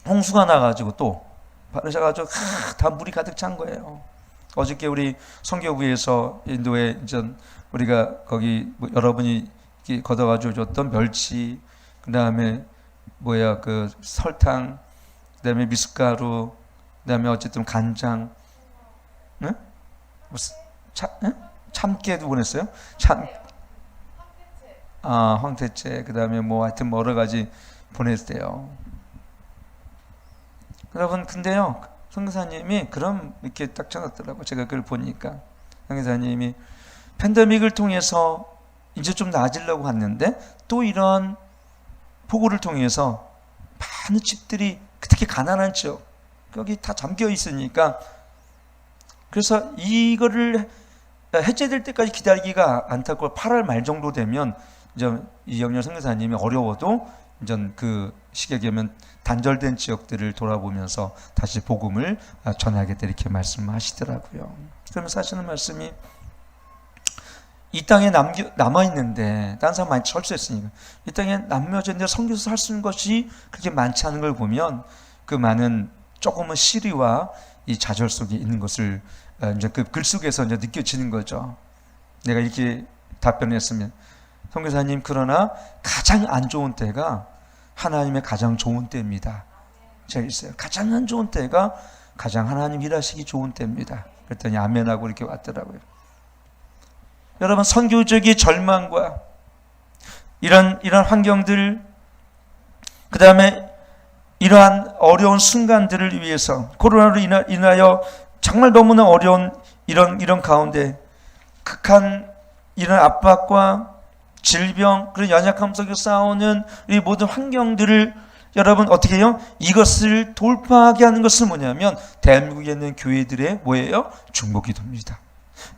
홍수가 나가지고 또 바르셔가지고 다 물이 가득 찬 거예요. 어저께 우리 선교부에서 인도에 이전 우리가 거기 뭐 여러분이 걷어가지고 줬던 멸치, 그 다음에 그 설탕, 그 다음에 미숫가루, 그 다음에 어쨌든 간장, 네? 참깨도 보냈어요. 황태채, 그 다음에 뭐 하여튼 여러 가지 보냈대요. 여러분, 근데요, 선교사님이 그럼 이렇게 딱 쳐놨더라고. 제가 그걸 보니까 선교사님이 팬데믹을 통해서 이제 좀 나아지려고 했는데 또 이런 폭우를 통해서 많은 집들이, 특히 가난한 지역 여기 다 잠겨 있으니까, 그래서 이거를 해제될 때까지 기다리기가 안타까워. 8월 말 정도 되면 이제 이영렬 선교사님이 어려워도 이제 그 시기에 되면 단절된 지역들을 돌아보면서 다시 복음을 전하겠다 이렇게 말씀하시더라고요. 그러면서 하시는 말씀이, 이 땅에 남아있는데, 다른 사람 많이 철수했으니까, 이 땅에 남겨져 있는데 선교사 할 수 있는 것이 그렇게 많지 않은 걸 보면 그 많은 조금은 시리와 이 좌절 속에 있는 것을 이제 그 글 속에서 이제 느껴지는 거죠. 내가 이렇게 답변했으면, 선교사님, 그러나 가장 안 좋은 때가 하나님의 가장 좋은 때입니다. 제가 있어요. 가장 안 좋은 때가 가장 하나님 일하시기 좋은 때입니다. 그랬더니 아멘하고 이렇게 왔더라고요. 여러분, 선교적인 절망과 이런 환경들, 그 다음에 이러한 어려운 순간들을 위해서, 코로나로 인하여 정말 너무나 어려운 이런 가운데 극한 이런 압박과 질병, 그런 연약함 속에 싸우는 이 모든 환경들을 여러분 어떻게 해요? 이것을 돌파하게 하는 것은 뭐냐면 대한민국에 있는 교회들의 뭐예요? 중보기도입니다.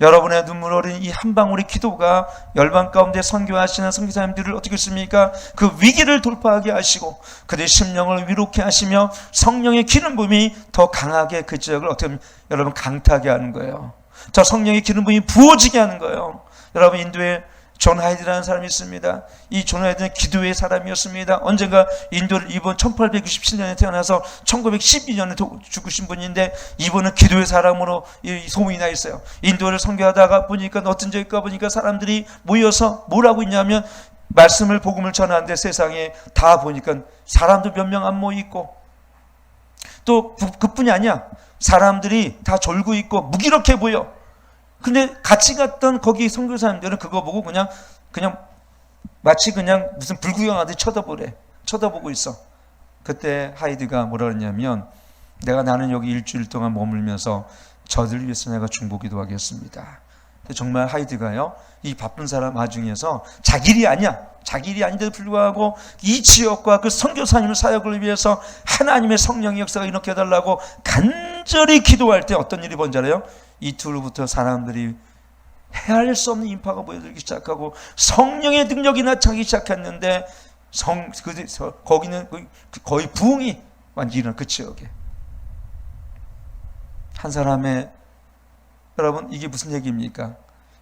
여러분의 눈물 어린 이 한 방울의 기도가 열방 가운데 선교하시는 선교사님들을 어떻게 했습니까? 그 위기를 돌파하게 하시고 그들의 심령을 위롭게 하시며 성령의 기름 부음이 더 강하게 그 지역을 어떻게 하면 여러분 강타하게 하는 거예요. 저 성령의 기름 부음이 부어지게 하는 거예요. 여러분, 인도에 존 하이드라는 사람이 있습니다. 이 존 하이드는 기도의 사람이었습니다. 언젠가 인도를 이번 1867년에 태어나서 1912년에 죽으신 분인데, 이분은 기도의 사람으로 소문이 나 있어요. 인도를 선교하다가 보니까 어떤 지역에 가보니까 사람들이 모여서 뭘 하고 있냐면 말씀을, 복음을 전하는데 세상에 다 보니까 사람도 몇 명 안 모여 있고, 또 그뿐이 아니야. 사람들이 다 졸고 있고 무기력해 보여. 근데 같이 갔던 거기 선교사님들은 그거 보고 그냥 마치 그냥 무슨 불구경하듯이 쳐다보고 있어. 그때 하이드가 뭐라 그랬냐면, 나는 여기 일주일 동안 머물면서 저들 위해서 내가 중보기도 하겠습니다. 근데 정말 하이드가요, 이 바쁜 사람 와중에서 자기 일이 아닌데도 불구하고 이 지역과 그 선교사님의 사역을 위해서 하나님의 성령의 역사가 일어나게 해달라고 간절히 기도할 때 어떤 일이 뭔지 알아요? 이틀부터 사람들이 헤아릴 수 없는 인파가 모여들기 시작하고 성령의 능력이 나타나기 시작했는데, 거기는 거의 부흥이 완전히 일어난 그 지역에. 한 사람의, 여러분, 이게 무슨 얘기입니까?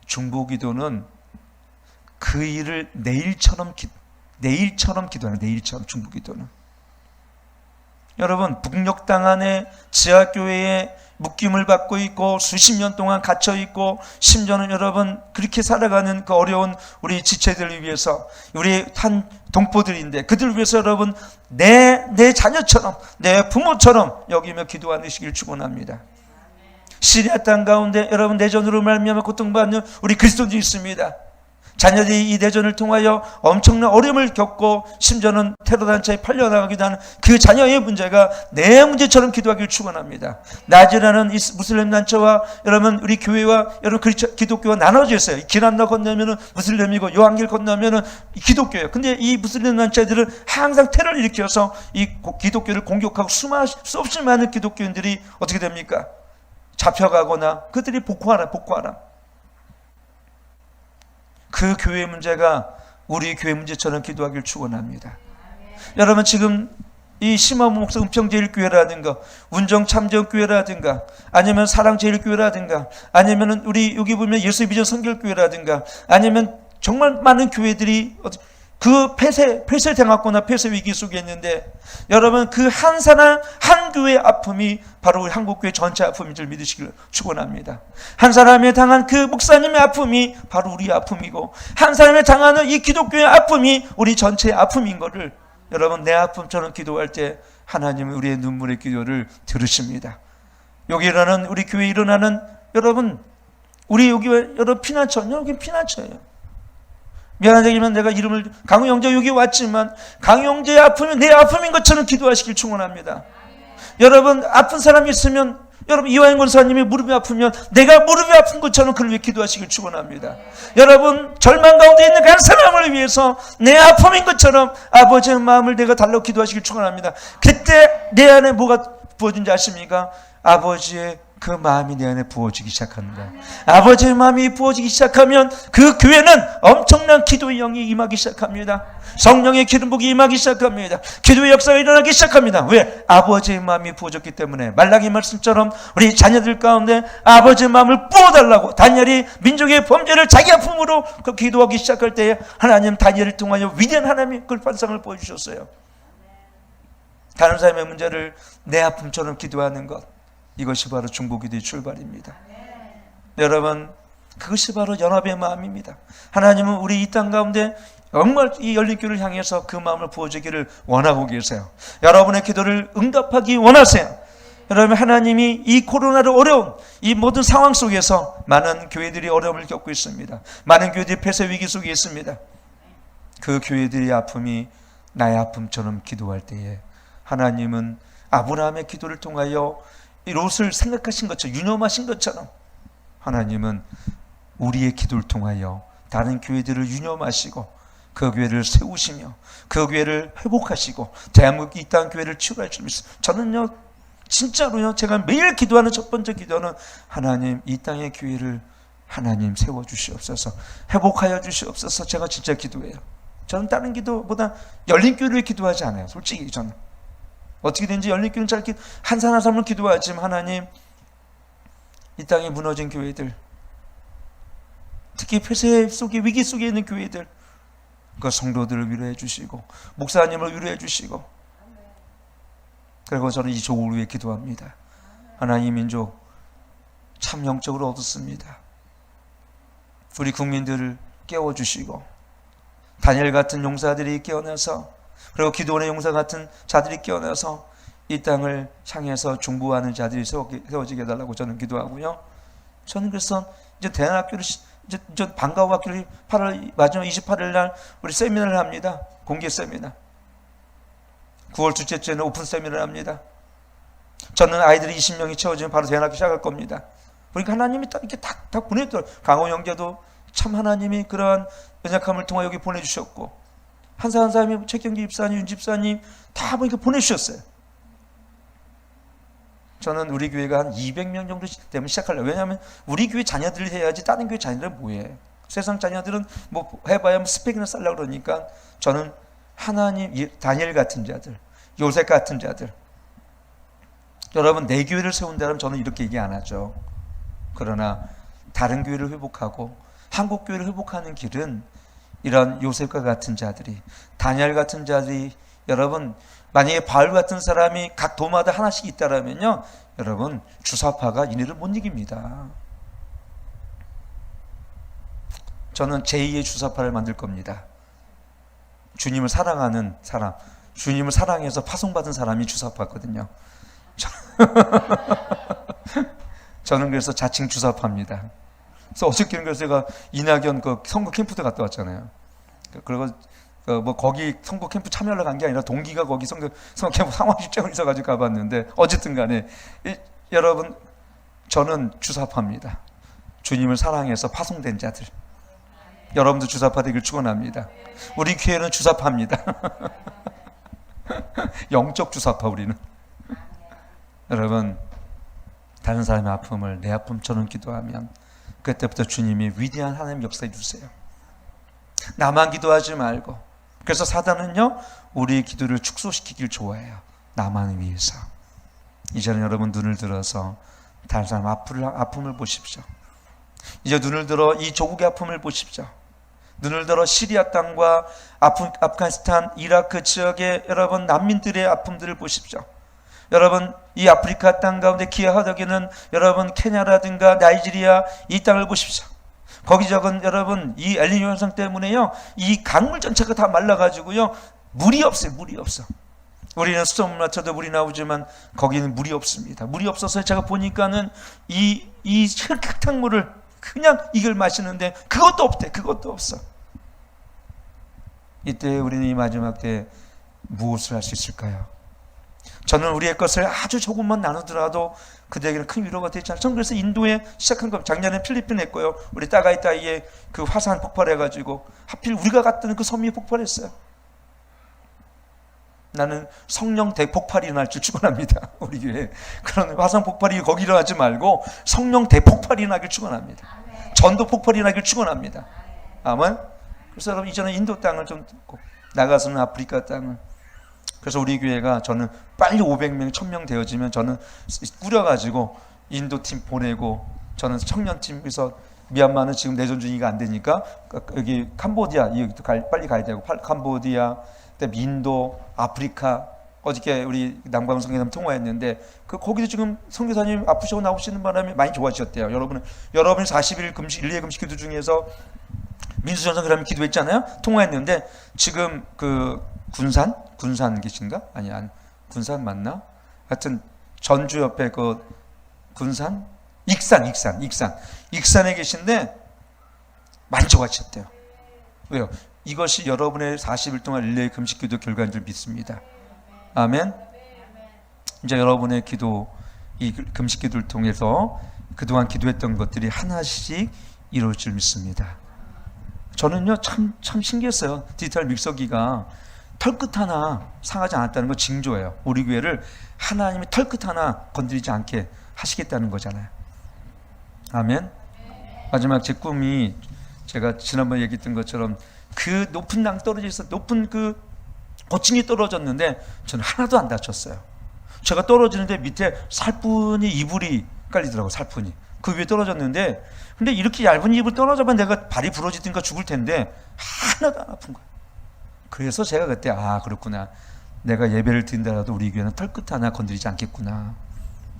중보기도는 그 일을 내일처럼 기도하는, 내일처럼 중보기도는. 여러분, 북녘땅 안에 지하교회에 묶임을 받고 있고 수십 년 동안 갇혀 있고, 심지어는 여러분 그렇게 살아가는 그 어려운 우리 지체들을 위해서, 우리 한 동포들인데 그들을 위해서 여러분 내 자녀처럼, 내 부모처럼 여기며 기도하시길 축원합니다. 시리아 땅 가운데 여러분 내전으로 말미암아 고통받는 우리 그리스도인들이 있습니다. 자녀들이 이 내전을 통하여 엄청난 어려움을 겪고 심지어는 테러단체에 팔려나가기도 하는 그 자녀의 문제가 내 문제처럼 기도하기를 축원합니다. 나즈라는 이 무슬림 단체와 여러분 우리 교회와 여러분 기독교가 나눠져 있어요. 기란나 건너면은 무슬림이고 요한길 건너면은 기독교예요. 근데 이 무슬림 단체들은 항상 테러를 일으켜서 이 기독교를 공격하고 수없이 많은 기독교인들이 어떻게 됩니까? 잡혀가거나 그들이 복구하라. 그 교회 문제가 우리 교회 문제처럼 기도하길 축원합니다. 여러분, 지금 이 심화무 목사 은평제일교회라든가 운정참정교회라든가 아니면 사랑제일교회라든가 아니면 우리 여기 보면 예수비전 선결교회라든가 아니면 정말 많은 교회들이 그 폐쇄 당했거나 폐쇄 위기 속에 있는데, 여러분 그 한 사람 한 교회의 아픔이 바로 우리 한국교회 전체 아픔인 줄 믿으시길 축원합니다. 한 사람이 당한 그 목사님의 아픔이 바로 우리 아픔이고, 한 사람이 당하는 이 기독교의 아픔이 우리 전체의 아픔인 것을, 여러분 내 아픔처럼 기도할 때 하나님은 우리의 눈물의 기도를 들으십니다. 여기 일어나는, 우리 교회에 일어나는, 여러분 우리 여기 여러분 피난처, 여기 피난처예요. 미안한 얘기면 내가 이름을, 강영재 여기 왔지만 강영재의 아픔이 내 아픔인 것처럼 기도하시길 축원합니다. 여러분 아픈 사람이 있으면, 여러분 이화영 권사님이 무릎이 아프면 내가 무릎이 아픈 것처럼 그를 위해 기도하시길 축원합니다. 여러분 절망 가운데 있는 그 사람을 위해서 내 아픔인 것처럼 아버지의 마음을 내가 달라고 기도하시길 축원합니다. 그때 내 안에 뭐가 부어진지 아십니까? 아버지의 그 마음이 내 안에 부어지기 시작합니다. 아버지의 마음이 부어지기 시작하면 그 교회는 엄청난 기도의 영이 임하기 시작합니다. 성령의 기름 부기 임하기 시작합니다. 기도의 역사가 일어나기 시작합니다. 왜? 아버지의 마음이 부어졌기 때문에. 말라기 말씀처럼 우리 자녀들 가운데 아버지의 마음을 부어달라고 다니엘이 민족의 범죄를 자기 아픔으로 그 기도하기 시작할 때에 하나님 다니엘을 통하여 위대한 하나님의 그 환상을 보여주셨어요. 다른 사람의 문제를 내 아픔처럼 기도하는 것, 이것이 바로 중보기도의 출발입니다. 여러분 그것이 바로 연합의 마음입니다. 하나님은 우리 이 땅 가운데 정말 이 열린교회를 향해서 그 마음을 부어주기를 원하고 계세요. 여러분의 기도를 응답하기 원하세요. 여러분 하나님이 이 코로나로 어려운 이 모든 상황 속에서 많은 교회들이 어려움을 겪고 있습니다. 많은 교회들이 폐쇄 위기 속에 있습니다. 그 교회들의 아픔이 나의 아픔처럼 기도할 때에 하나님은 아브라함의 기도를 통하여 이 롯을 생각하신 것처럼, 유념하신 것처럼 하나님은 우리의 기도를 통하여 다른 교회들을 유념하시고 그 교회를 세우시며 그 교회를 회복하시고 대한민국 이 땅 교회를 치유할 줄 믿습니다. 저는요 진짜로요, 제가 매일 기도하는 첫 번째 기도는 하나님 이 땅의 교회를 하나님 세워주시옵소서, 회복하여 주시옵소서. 제가 진짜 기도해요. 저는 다른 기도보다 열린 교회를 기도하지 않아요. 솔직히 저는 어떻게든지 열린교회는 짧게 한 사람 한 사람을 기도하지만, 하나님 이 땅에 무너진 교회들, 특히 폐쇄 속에 위기 속에 있는 교회들, 그 성도들을 위로해 주시고 목사님을 위로해 주시고, 그리고 저는 이 조국을 위해 기도합니다. 하나님 민족 참 영적으로 얻었습니다. 우리 국민들을 깨워주시고 다니엘 같은 용사들이 깨어나서, 그리고 기도원의 용사 같은 자들이 깨어나서 이 땅을 향해서 중보하는 자들이 세워지게 해달라고 저는 기도하고요. 저는 그래서 이제 대안학교를, 이제 방과후 학교를 8월 마지막 28일 날 우리 세미나를 합니다. 공개 세미나. 9월 둘째 주에는 오픈 세미나를 합니다. 저는 아이들이 20명이 채워지면 바로 대안학교 시작할 겁니다. 그러니까 하나님이 딱 이렇게 다 보내더라고요. 강호 형제도 참 하나님이 그러한 연약함을 통해 여기 보내주셨고, 한 사람 한 사람이 최경기 집사님, 윤 집사님 다 보니까 보내주셨어요. 저는 우리 교회가 한 200명 정도 되면 시작하려고. 왜냐하면 우리 교회 자녀들이 해야지 다른 교회 자녀들은 뭐해. 세상 자녀들은 뭐 해봐야 스펙이나 쌓으려고 그러니까 저는 하나님, 다니엘 같은 자들, 요셉 같은 자들, 여러분 내 교회를 세운다면 저는 이렇게 얘기 안 하죠. 그러나 다른 교회를 회복하고 한국 교회를 회복하는 길은 이런 요셉과 같은 자들이, 다니엘 같은 자들이, 여러분 만약에 바울 같은 사람이 각 도마다 하나씩 있다라면요, 여러분 주사파가 이들을 못 이깁니다. 저는 제2의 주사파를 만들 겁니다. 주님을 사랑하는 사람, 주님을 사랑해서 파송받은 사람이 주사파거든요. 저는 그래서 자칭 주사파입니다. 그래서 어저께는 그래서 제가 이낙연 그 선거 캠프 때 갔다 왔잖아요. 그리고 뭐 거기 선거 캠프 참여하러 간 게 아니라 동기가 거기 선거 캠프 상황 실장을 있어가지고 가봤는데, 어쨌든 간에 여러분 저는 주사파입니다. 주님을 사랑해서 파송된 자들. 여러분도 주사파 되길 축원합니다. 우리 교회는 주사파입니다. 영적 주사파 우리는. 여러분 다른 사람의 아픔을 내 아픔처럼 기도하면 그때부터 주님이 위대한 하나님 역사해 주세요. 나만 기도하지 말고. 그래서 사단은요 우리 기도를 축소시키길 좋아해요. 나만 위해서. 이제는 여러분 눈을 들어서 다른 사람 아픔을 보십시오. 이제 눈을 들어 이 조국의 아픔을 보십시오. 눈을 들어 시리아 땅과 아프가니스탄, 이라크 지역의 여러분 난민들의 아픔들을 보십시오. 여러분 이 아프리카 땅 가운데 기하하다기는 여러분 케냐라든가 나이지리아 이 땅을 보십시오. 거기 적은 여러분 이 엘니뇨 현상 때문에요, 이 강물 전체가 다 말라가지고요 물이 없어요. 물이 없어. 우리는 수돗물 맞춰도 물이 나오지만 거기는 물이 없습니다. 물이 없어서 제가 보니까는 이 흙탕물을 그냥 이걸 마시는데 그것도 없대. 그것도 없어. 이때 우리는 이 마지막 때 무엇을 할 수 있을까요? 저는 우리의 것을 아주 조금만 나누더라도 그들에게는 큰 위로가 되지 않아요. 저는 그래서 인도에 시작한 겁니다. 작년에 필리핀 했고요. 우리 따가이따이에 그 화산 폭발해가지고 하필 우리가 갔던 그 섬이 폭발했어요. 나는 성령 대폭발이 일어날 줄 축원합니다. 우리 교회 그런 화산 폭발이 거기 일어나지 말고 성령 대폭발이 나길 축원합니다. 전도 폭발이 나길 축원합니다. 아멘. 그래서 여러분 이제는 인도 땅을 좀 듣고 나가서는 아프리카 땅을, 그래서 우리 교회가 저는 빨리 500명, 1000명 되어지면 저는 꾸려가지고 인도팀 보내고, 저는 청년팀에서 미얀마는 지금 내전 중이가 안 되니까 여기 캄보디아 여기도 빨리 가야 되고, 캄보디아, 그다음에 인도, 아프리카, 어저께 우리 남방 성교사님 통화했는데 거기도 지금 선교사님 아프시고 나오시는 바람에 많이 좋아지셨대요. 여러분이 40일 금식, 일례 금식 기도 중에서 민수전선 그러면 기도했잖아요. 통화했는데 지금 그 군산 계신가? 아니 군산 맞나? 하여튼 전주 옆에 그 군산? 익산에 계신데 많이 좋아지셨대요. 왜요? 이것이 여러분의 40일 동안 릴레이 금식 기도 결과인 줄 믿습니다. 아멘. 이제 여러분의 기도, 이 금식 기도를 통해서 그동안 기도했던 것들이 하나씩 이루어질 줄 믿습니다. 저는요 참 신기했어요. 디지털 믹서기가 털끝 하나 상하지 않았다는 거 징조예요. 우리 교회를 하나님이 털끝 하나 건드리지 않게 하시겠다는 거잖아요. 아멘. 마지막 제 꿈이, 제가 지난번에 얘기했던 것처럼 그 높은 낭떠러지에 있어 높은 그 고층이 떨어졌는데 저는 하나도 안 다쳤어요. 제가 떨어지는데 밑에 살뿐히 이불이 깔리더라고요. 살뿐히 그 위에 떨어졌는데, 근데 이렇게 얇은 이불 떨어져면 내가 발이 부러지든가 죽을 텐데 하나도 안 아픈 거예요. 그래서 제가 그때 그렇구나, 내가 예배를 드린다라도 우리 교회는 털끝 하나 건드리지 않겠구나.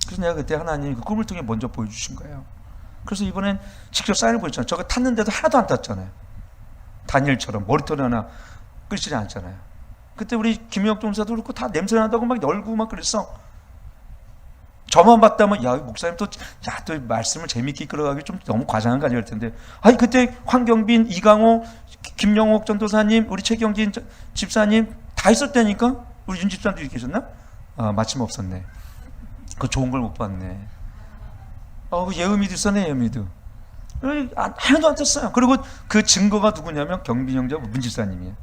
그래서 내가 그때 하나님이 그 꿈을 통해 먼저 보여주신 거예요. 그래서 이번엔 직접 사인을 보였잖아요. 저거 탔는데도 하나도 안 탔잖아요. 다니엘처럼 머리털이 하나 끓이지 않았잖아요. 그때 우리 김영혁 동사도 그렇고 다 냄새 난다고 막 열고 막 그랬어. 저만 봤다면 야 목사님 또 말씀을 재밌게 이끌어가기 좀 너무 과장한 거 아니었을 텐데, 아니 그때 황경빈, 이강호, 김영옥 전도사님, 우리 최경진 집사님 다 있었다니까. 우리 윤 집사님도 계셨나? 마침 없었네. 그 좋은 걸 못 봤네. 예음이도 있었네. 예음이도 하나도 안 탔어요. 그리고 그 증거가 누구냐면 경빈 형제와 문 집사님이에요.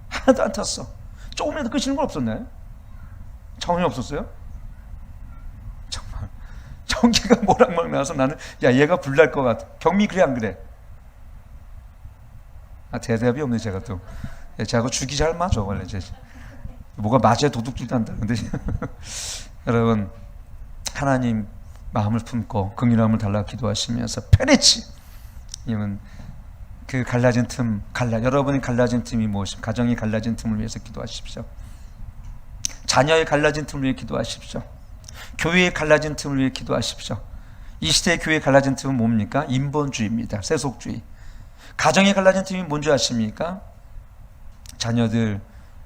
하나도 안 탔어. 조금이라도 끄시는 건 없었나요? 전혀 없었어요? 정말 전기가 모락막 나와서 나는 얘가 불날 것 같아. 경미 그래 안 그래? 대답이 없네. 제가 또 제가 죽이 잘 맞아 원래. 뭐가 맞아야 도둑질도 한다. 근데 여러분 하나님 마음을 품고 긍휼함을 달라 기도하시면서 페레치, 이건 그 갈라진 틈, 여러분이 갈라진 틈이 무엇입니까? 가정이 갈라진 틈을 위해서 기도하십시오. 자녀의 갈라진 틈을 위해 기도하십시오. 교회의 갈라진 틈을 위해 기도하십시오. 이 시대의 교회의 갈라진 틈은 뭡니까? 인본주의입니다. 세속주의. 가정의 갈라진 틈이 뭔지 아십니까? 자녀들,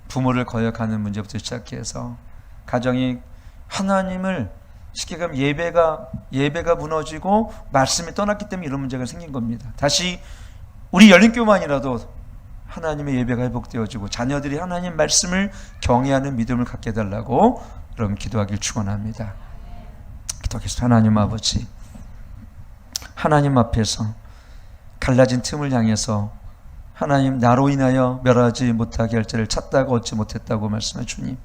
부모를 거역하는 문제부터 시작해서 가정이 하나님을 쉽게 가면 예배가 무너지고 말씀이 떠났기 때문에 이런 문제가 생긴 겁니다. 다시 우리 열린교만이라도 하나님의 예배가 회복되어지고 자녀들이 하나님 말씀을 경외하는 믿음을 갖게 해달라고 여러분 기도하길 축원합니다. 기도하겠습니다. 하나님 아버지, 하나님 앞에서 갈라진 틈을 향해서 하나님 나로 인하여 멸하지 못하게 할 자를 찾다가 얻지 못했다고 말씀해 주님,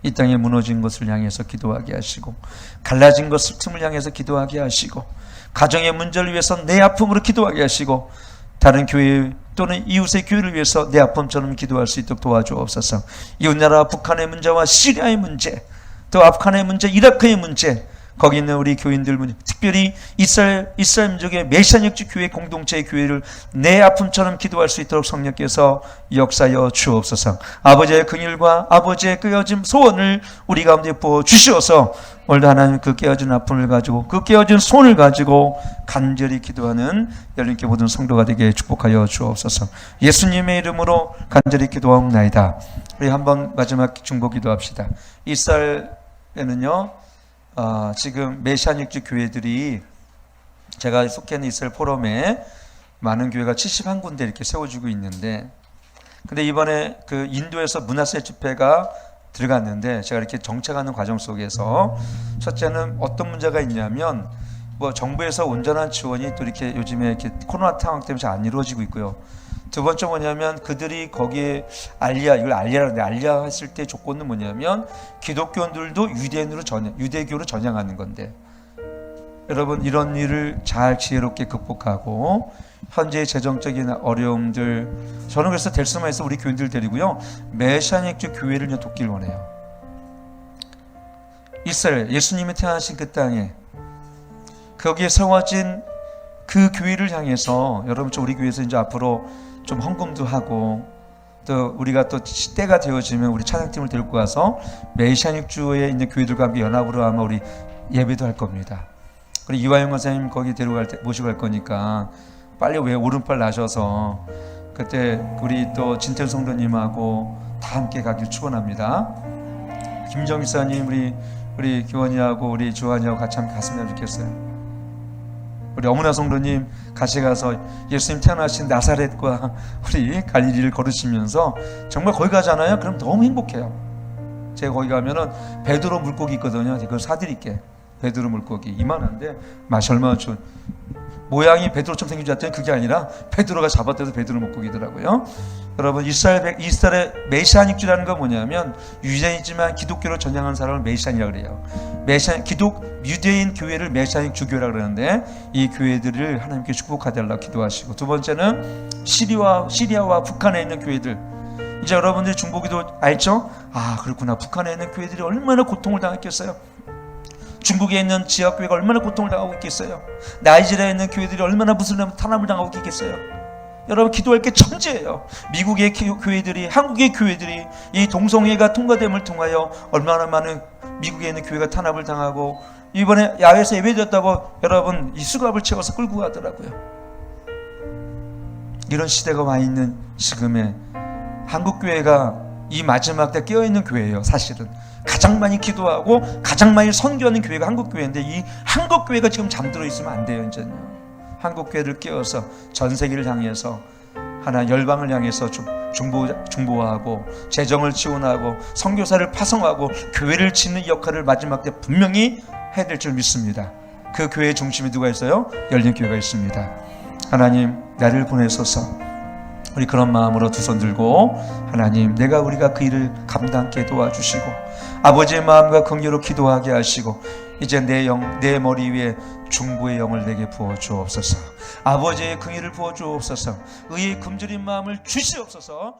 이 땅에 무너진 것을 향해서 기도하게 하시고 갈라진 것을 틈을 향해서 기도하게 하시고 가정의 문제를 위해서 내 아픔으로 기도하게 하시고 다른 교회 또는 이웃의 교회를 위해서 내 아픔처럼 기도할 수 있도록 도와주옵소서. 이웃나라 북한의 문제와 시리아의 문제, 또 아프간의 문제, 이라크의 문제, 거기 있는 우리 교인들, 특별히 이스라엘 민족의 메시아닉주 교회 공동체의 교회를 내 아픔처럼 기도할 수 있도록 성령께서 역사여 주옵소서. 아버지의 긍휼과 아버지의 깨어진 소원을 우리 가운데 부어 주시어서 오늘도 하나님 그 깨어진 아픔을 가지고 그 깨어진 손을 가지고 간절히 기도하는 열린교회 모든 성도가 되게 축복하여 주옵소서. 예수님의 이름으로 간절히 기도하옵나이다. 우리 한번 마지막 중보 기도합시다. 이스라엘에는요 지금 메시아닉주 교회들이, 제가 속해 있는 이스라엘 포럼에 많은 교회가 71군데 이렇게 세워지고 있는데, 근데 이번에 그 인도에서 문화세 집회가 들어갔는데 제가 이렇게 정착하는 과정 속에서 첫째는 어떤 문제가 있냐면 뭐 정부에서 온전한 지원이 또 이렇게 요즘에 이렇게 코로나 상황 때문에 잘 안 이루어지고 있고요. 두 번째 뭐냐면 그들이 거기에 이걸 알리아라는데, 알리아 했을 때 조건은 뭐냐면 기독교인들도 유대교로 전향하는 건데, 여러분 이런 일을 잘 지혜롭게 극복하고 현재의 재정적인 어려움들, 저는 그래서 될 수만 있어 우리 교인들 데리고요 메시아닉주 교회를 돕길 원해요. 이스라엘 예수님이 태어나신 그 땅에 거기에 세워진 그 교회를 향해서 여러분 우리 교회에서 이제 앞으로 좀 헌금도 하고, 또 우리가 또 때가 되어지면 우리 찬양팀을 데리고 가서 메시아닉주에 있는 교회들과 함께 연합으로 아마 우리 예배도 할 겁니다. 그리고 이화영 권사님 거기 모시고 갈 거니까 빨리 왜 오른팔 나셔서 그때 우리 또 진태 성도님하고 다 함께 가길 축원합니다. 김정희사님 우리 기원이하고 우리 주한이하고 같이 함께 갔으면 좋겠어요. 우리 어머나 성도님 같이 가서 예수님 태어나신 나사렛과 우리 갈릴리를 걸으시면서 정말 거기 가잖아요. 그럼 너무 행복해요. 제가 거기 가면은 베드로 물고기 있거든요. 그걸 사드릴게. 베드로 물고기 이만한데 맛이 얼마나 좋은, 모양이 베드로처럼 생긴 줄 알았더니 그게 아니라 베드로가 잡았대서 베드로 물고기더라고요. 여러분 이스라엘의 메시아닉주라는 건 뭐냐면 유대인이지만 기독교로 전향한 사람을 메시아니라고 그래요. 유대인 교회를 메시아닉 주교라고 그러는데 이 교회들을 하나님께 축복하달라고 기도하시고, 두 번째는 시리아와 북한에 있는 교회들, 이제 여러분들이 중보기도 알죠? 그렇구나, 북한에 있는 교회들이 얼마나 고통을 당했겠어요. 중국에 있는 지역교회가 얼마나 고통을 당하고 있겠어요. 나이지리아에 있는 교회들이 얼마나 무슬림 탄압을 당하고 있겠어요. 여러분 기도할 게 천재예요. 미국의 교회들이, 한국의 교회들이 이 동성애가 통과됨을 통하여 얼마나 많은 미국에 있는 교회가 탄압을 당하고, 이번에 야외에서 예배드렸다고 여러분 이 수갑을 채워서 끌고 가더라고요. 이런 시대가 와 있는 지금에 한국교회가 이 마지막 때 깨어있는 교회예요. 사실은 가장 많이 기도하고 가장 많이 선교하는 교회가 한국교회인데, 이 한국교회가 지금 잠들어 있으면 안 돼요. 이제는 한국교회를 깨워서 전 세계를 향해서 하나 열방을 향해서 중보하고 재정을 지원하고 선교사를 파송하고 교회를 짓는 역할을 마지막 때 분명히 해야 될 줄 믿습니다. 그 교회의 중심에 누가 있어요? 열린교회가 있습니다. 하나님 나를 보내소서. 우리 그런 마음으로 두 손 들고 하나님, 우리가 그 일을 감당케 도와주시고 아버지의 마음과 긍휼로 기도하게 하시고, 이제 내 머리 위에 중보의 영을 내게 부어 주옵소서. 아버지의 긍휼을 부어 주옵소서. 의의 굶주린 마음을 주시옵소서.